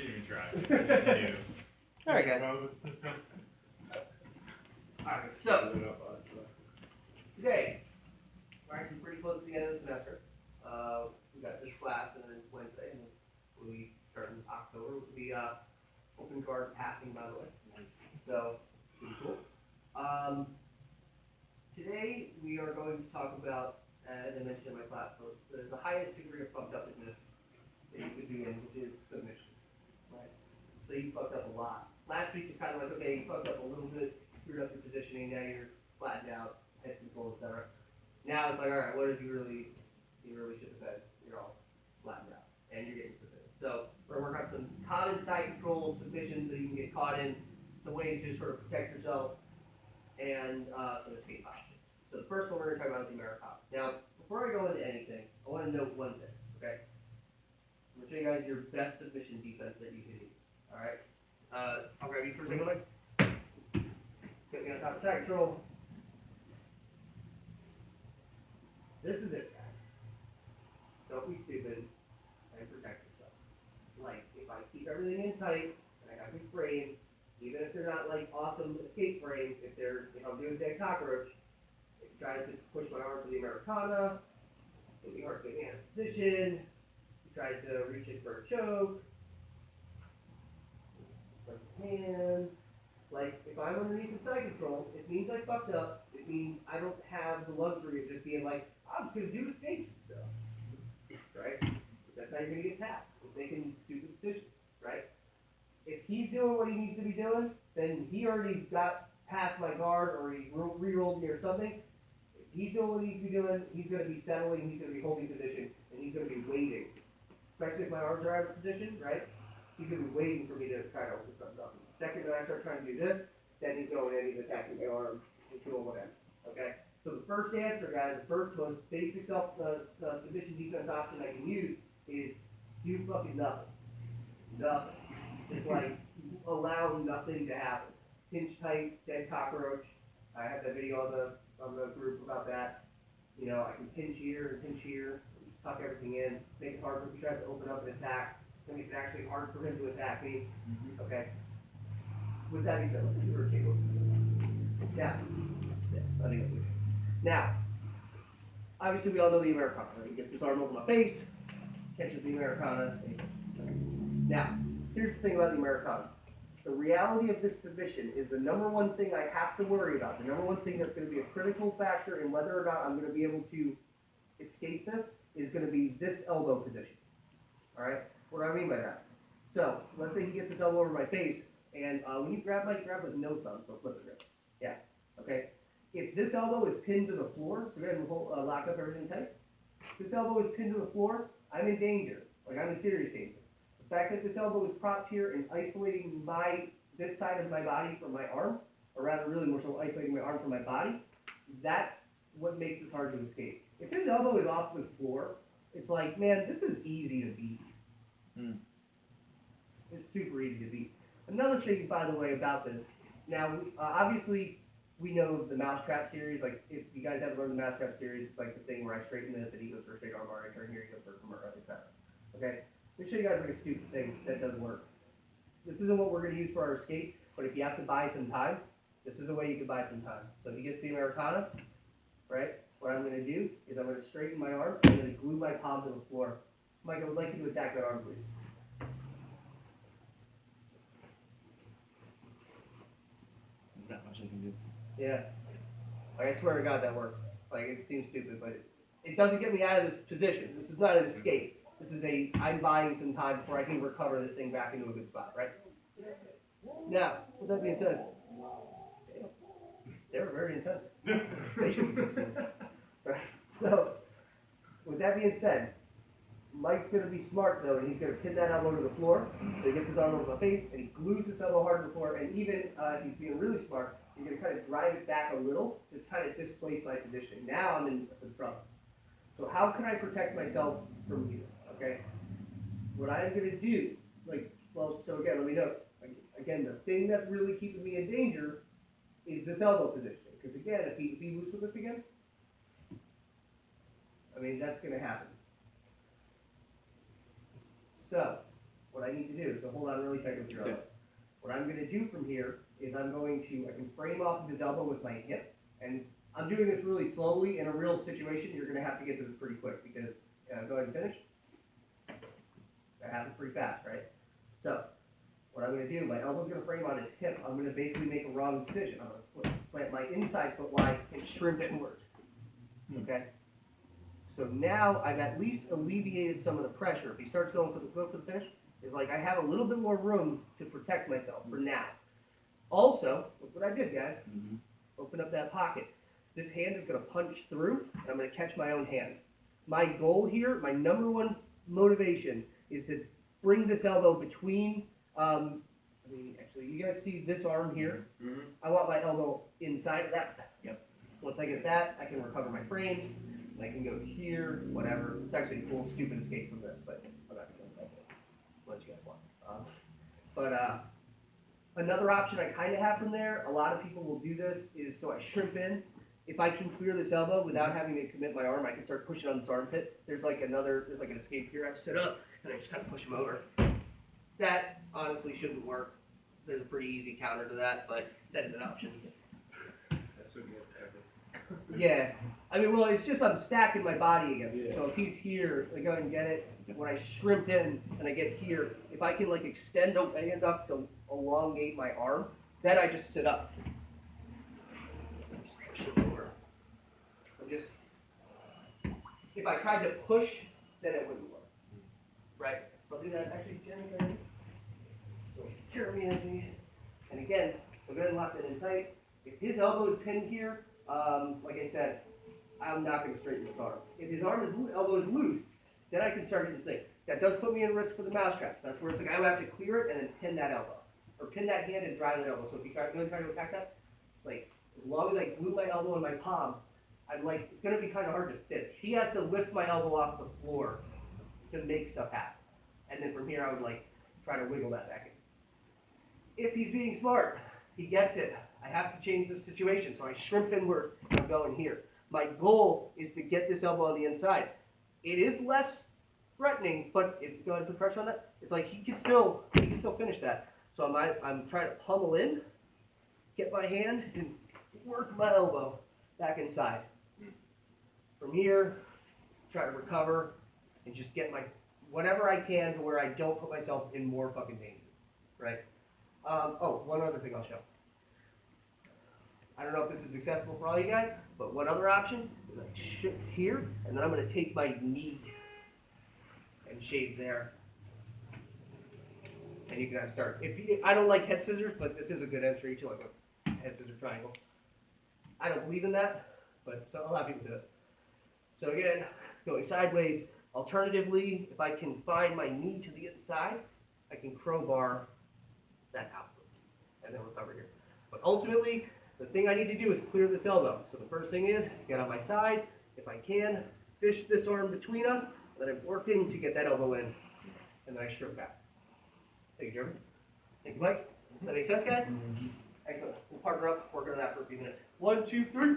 Didn't even try. Just do. Alright, guys. Alright, so today, we're actually pretty close to the end of the semester. We got this class and then Wednesday, and then we start in October, which will be open guard passing, by the way. So, pretty cool. Today we are going to talk about, as I mentioned in my class post, the highest degree of fucked upness that you could be in, which is submission. Right? So you fucked up a lot. Last week was kind of like, okay, you fucked up a little bit, screwed up your positioning, now you're flattened out, head control, etc. Now it's like, all right, what did you really should have been? You're all flattened out, and you're getting submitted. So we're gonna work on some common side control submissions that you can get caught in, some ways to sort of protect yourself, and some escape options. So the first one we're gonna talk about is the Americana. Now, before I go into anything, I want to note one thing, okay? I'm gonna show you guys your best submission defense that you can use. All right. I'll grab you for a second. Get me on top of side control. This is it, guys. Don't be stupid and protect yourself. Like, if I keep everything in tight and I have good frames, even if they're not like awesome escape frames, if I'm doing dead cockroach, if he tries to push my arm for the Americana, if the arm getting out of position, he tries to reach it for a choke, like hands. Like, if I'm underneath the side control, it means I fucked up. It means I don't have the luxury of just being like, I'm just gonna do escapes and stuff. Right? That's how you're gonna get tapped. With making stupid decisions, right? If he's doing what he needs to be doing, then he already got past my guard or he re-rolled me or something. If he's doing what he needs to be doing, he's gonna be settling, he's gonna be holding position, and he's gonna be waiting. Especially if my arms are out of position, right? He's gonna be waiting for me to try to open something up. The second that I start trying to do this, then he's going in, he's attacking my arm, he's doing whatever. Okay? So the first answer, guys, the first most basic submission defense option I can use is do fucking nothing. Nothing. Just like allow nothing to happen. Pinch tight, dead cockroach. I have that video on the group about that. You know, I can pinch here and pinch here, just tuck everything in, make it hard for if he tries to open up and attack. Then make it actually hard for him to attack me. Okay. With that being said, let's do a table. Yeah. I think that's good. Now, obviously we all know the Americana. Right? He gets his arm over my face, catches the Americana. Now, here's the thing about the Americana. The reality of this submission is the number one thing I have to worry about, the number one thing that's going to be a critical factor in whether or not I'm going to be able to escape this is going to be this elbow position. All right? What do I mean by that? So, let's say he gets his elbow over my face, and when you grab with no thumb, so flip it right. Yeah. Okay? If this elbow is pinned to the floor, so go ahead and lock up everything tight. If this elbow is pinned to the floor, I'm in danger. Like, I'm in serious danger. The fact that this elbow is propped here and isolating this side of my body from my arm, or rather really more so isolating my arm from my body, that's what makes this hard to escape. If his elbow is off the floor, it's like, man, this is easy to beat. It's super easy to beat. Another thing, by the way, about this, now, obviously, we know the mousetrap series. Like, if you guys haven't learned the mousetrap series, it's like the thing where I straighten this, and he goes for a straight arm bar, I turn here, he goes for a Kimura, etc. Okay? Let me show you guys like a stupid thing that doesn't work. This isn't what we're going to use for our escape, but if you have to buy some time, this is a way you can buy some time. So if he gets the Americana, right, what I'm going to do is I'm going to straighten my arm, and I'm going to glue my palm to the floor. Mike, I would like you to attack that arm, please. There's not much I can do. Yeah. Like, I swear to God that works. Like, it seems stupid, but it doesn't get me out of this position. This is not an escape. This is I'm buying some time before I can recover this thing back into a good spot, right? Now, with that being said, they were very intense. They should be intense. Right? So, with that being said, Mike's going to be smart, though, and he's going to pin that elbow to the floor, so he gets his arm over my face, and he glues this elbow hard to the floor, and even if he's being really smart, he's going to kind of drive it back a little to kind of displace my position. Now I'm in some trouble. So how can I protect myself from here? Okay? What I'm going to do, so again, let me note, again, the thing that's really keeping me in danger is this elbow position. Because again, if he moves with this again, I mean, that's going to happen. So, what I need to do is to hold on really tight with your elbows. What I'm gonna do from here is I can frame off of his elbow with my hip, and I'm doing this really slowly. In a real situation, you're gonna have to get to this pretty quick because, go ahead and finish. That happens pretty fast, right? So, what I'm gonna do, my elbow's gonna frame on his hip. I'm gonna basically make a wrong decision. I'm gonna plant my inside foot wide and shrimp inward. Okay? So now I've at least alleviated some of the pressure. If he starts going for the finish, it's like I have a little bit more room to protect myself for now. Also, look what I did, guys. Open up that pocket. This hand is gonna punch through, and I'm gonna catch my own hand. My goal here, my number one motivation, is to bring this elbow between, actually, you guys see this arm here? I want my elbow inside of that. Yep. Once I get that, I can recover my frames, and I can go here, whatever. It's actually a cool, stupid escape from this, but I'm not gonna go into that. Unless you guys want. Another option I kind of have from there, a lot of people will do this, is so I shrimp in. If I can clear this elbow without having to commit my arm, I can start pushing on this armpit. There's like an escape here. I sit up, and I just kind of push him over. That honestly shouldn't work. There's a pretty easy counter to that, but that is an option. That's what you have to have. Yeah. I mean, well, it's just I'm stacking my body against it. Yeah. So if he's here, I go ahead and get it. When I shrimp in and I get here, if I can like extend my hand up to elongate my arm, then I just sit up. Just push it over. If I tried to push, then it wouldn't work. Right? I'll do that actually, Jeremy. So Jeremy and me. And again, so go ahead and lock that in tight. If his elbow is pinned here, like I said, I'm not going to straighten this arm. If his elbow is loose, then I can start to think. That does put me in risk for the mousetrap. That's where it's like I would have to clear it and then pin that elbow. Or pin that hand and drive that elbow. So if you try to attack that, like as long as I glue my elbow in my palm, it's going to be kind of hard to finish. He has to lift my elbow off the floor to make stuff happen. And then from here I would try to wiggle that back in. If he's being smart, he gets it. I have to change the situation. So I shrimp inward and I'm going here. My goal is to get this elbow on the inside. It is less threatening, but if you go ahead and put pressure on that, it's like he can still finish that. So I'm trying to pummel in, get my hand, and work my elbow back inside. From here, try to recover and just get whatever I can to where I don't put myself in more fucking danger, right? One other thing I'll show. I don't know if this is accessible for all you guys, but one other option is I shift here, and then I'm going to take my knee and shave there. And you can start. I don't like head scissors, but this is a good entry to like a head scissor triangle. I don't believe in that, but a lot of people do it. So again, going sideways. Alternatively, if I can find my knee to the inside, I can crowbar that out and then recover here. But ultimately, the thing I need to do is clear this elbow. So the first thing is get on my side. If I can, fish this arm between us, and then I'm working to get that elbow in, and then I shrimp back. Thank you, Jeremy. Thank you, Mike. Does that make sense, guys? Excellent. We'll partner up, work on that for a few minutes. 1, 2, 3.